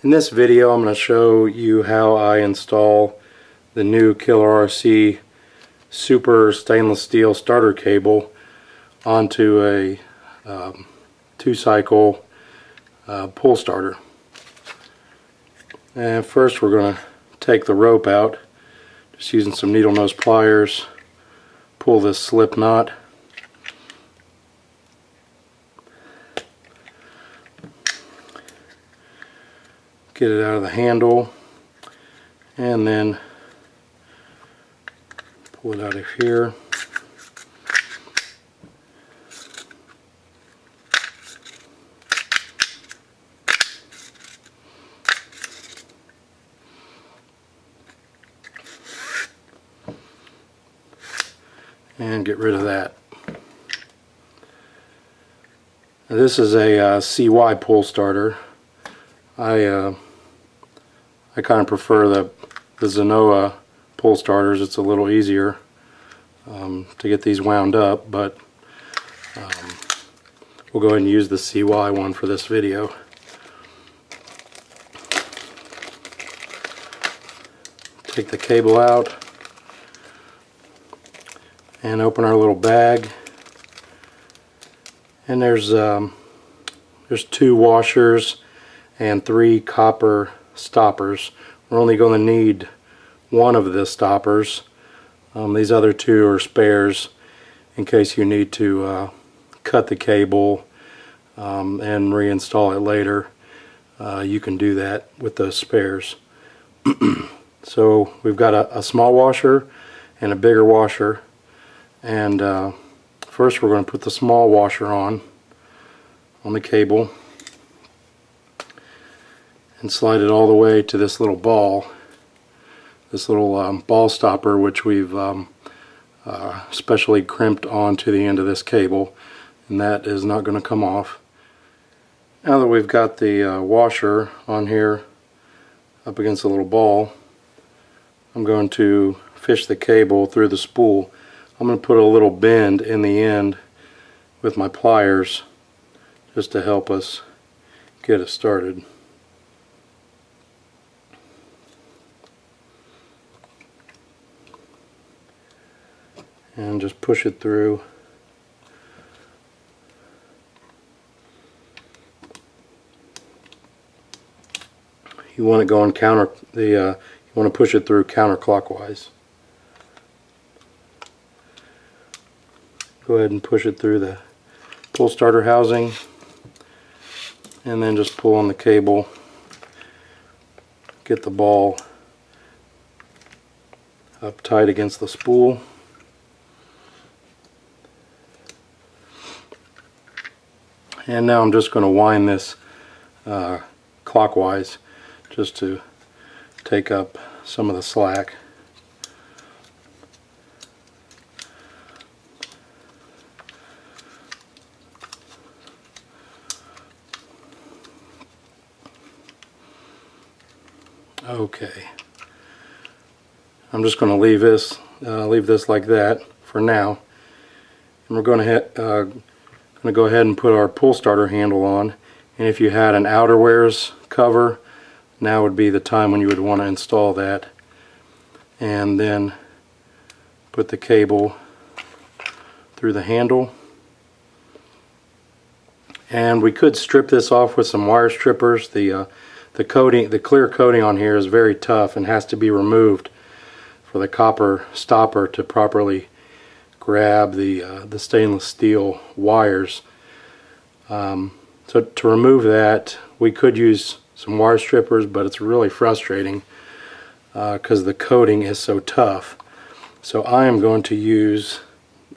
In this video I'm going to show you how I install the new Killer RC Super stainless steel starter cable onto a 2-cycle pull starter. And first we're going to take the rope out, just using some needle nose pliers. Pull this slip knot. Get it out of the handle, and then pull it out of here. And get rid of that. Now, this is a CY pull starter. I kind of prefer the Zenoah pull starters. It's a little easier to get these wound up, but we'll go ahead and use the CY one for this video. Take the cable out and open our little bag, and there's 2 washers and 3 copper stoppers. We're only going to need one of the stoppers. These other 2 are spares in case you need to cut the cable and reinstall it later. You can do that with those spares. So we've got a small washer and a bigger washer, and first we're going to put the small washer on the cable and slide it all the way to this little ball, ball stopper, which we've specially crimped onto the end of this cable, and that is not going to come off. Now that we've got the washer on here up against the little ball, I'm going to fish the cable through the spool. I'm going to put a little bend in the end with my pliers just to help us get it started. And just push it through. You want to go on you want to push it through counterclockwise. Go ahead and push it through the pull starter housing, and then just pull on the cable. Get the ball up tight against the spool. And now I'm just going to wind this clockwise just to take up some of the slack. Okay. I'm just going to leave this like that for now, and we're going to go ahead and put our pull starter handle on. And if you had an outerwears cover, now would be the time when you would want to install that. And then put the cable through the handle. And we could strip this off with some wire strippers. The clear coating on here is very tough and has to be removed for the copper stopper to properly grab the stainless steel wires. So to remove that, we could use some wire strippers, but it's really frustrating because the coating is so tough. So I am going to use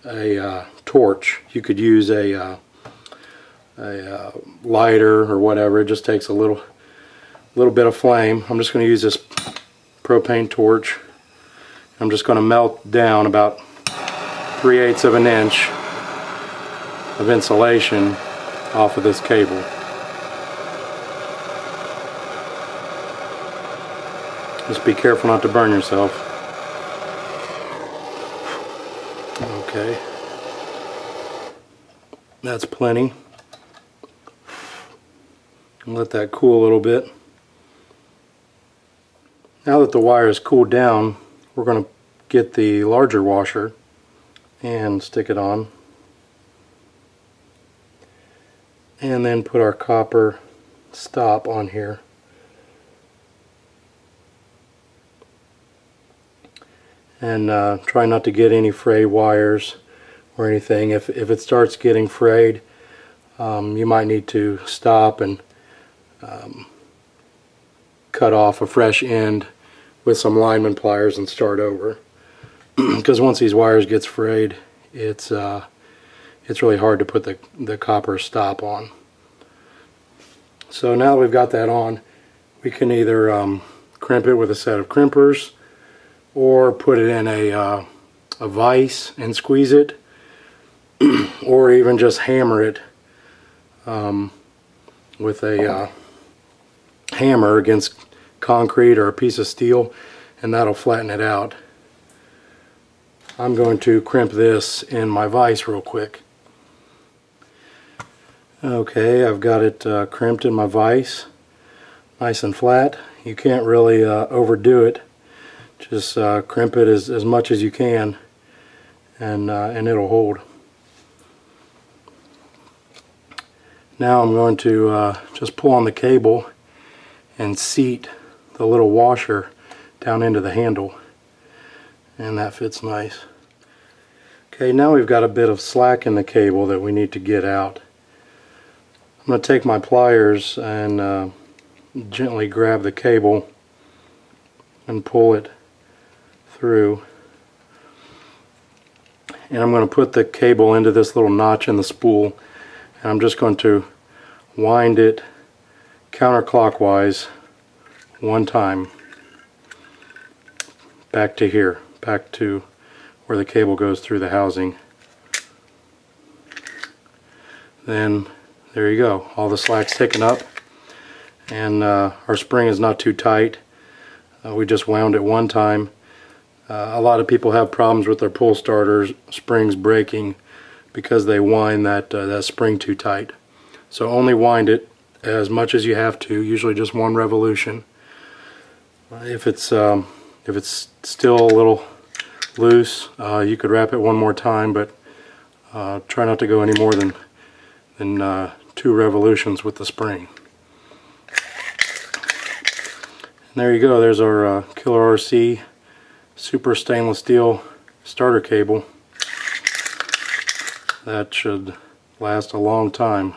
a torch. You could use a lighter or whatever. It just takes a little bit of flame. I'm just going to use this propane torch. I'm just going to melt down about 3/8 of an inch of insulation off of this cable. Just be careful not to burn yourself. Okay. That's plenty. And let that cool a little bit. Now that the wire is cooled down, we're going to get the larger washer and stick it on, and then put our copper stop on here. And try not to get any frayed wires or anything. If it starts getting frayed, you might need to stop and cut off a fresh end with some lineman pliers and start over. Because once these wires gets frayed, it's really hard to put the copper stop on. So now that we've got that on, we can either crimp it with a set of crimpers, or put it in a vise and squeeze it, or even just hammer it with a hammer against concrete or a piece of steel, and that'll flatten it out. I'm going to crimp this in my vise real quick. Okay, I've got it crimped in my vise, nice and flat. You can't really overdo it. Just crimp it as much as you can, and it'll hold. Now I'm going to just pull on the cable and seat the little washer down into the handle, and that fits nice. Okay, now we've got a bit of slack in the cable that we need to get out. I'm going to take my pliers and gently grab the cable and pull it through, and I'm going to put the cable into this little notch in the spool, and I'm just going to wind it counterclockwise one time back to here, back to where the cable goes through the housing. Then there you go, all the slack's taken up, and our spring is not too tight. We just wound it one time. A lot of people have problems with their pull starters springs breaking because they wind that spring too tight. So only wind it as much as you have to, usually just one revolution. If it's still a little loose, you could wrap it one more time, but try not to go any more than 2 revolutions with the spring. And there you go, there's our Killer RC super stainless steel starter cable. That should last a long time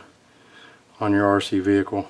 on your RC vehicle.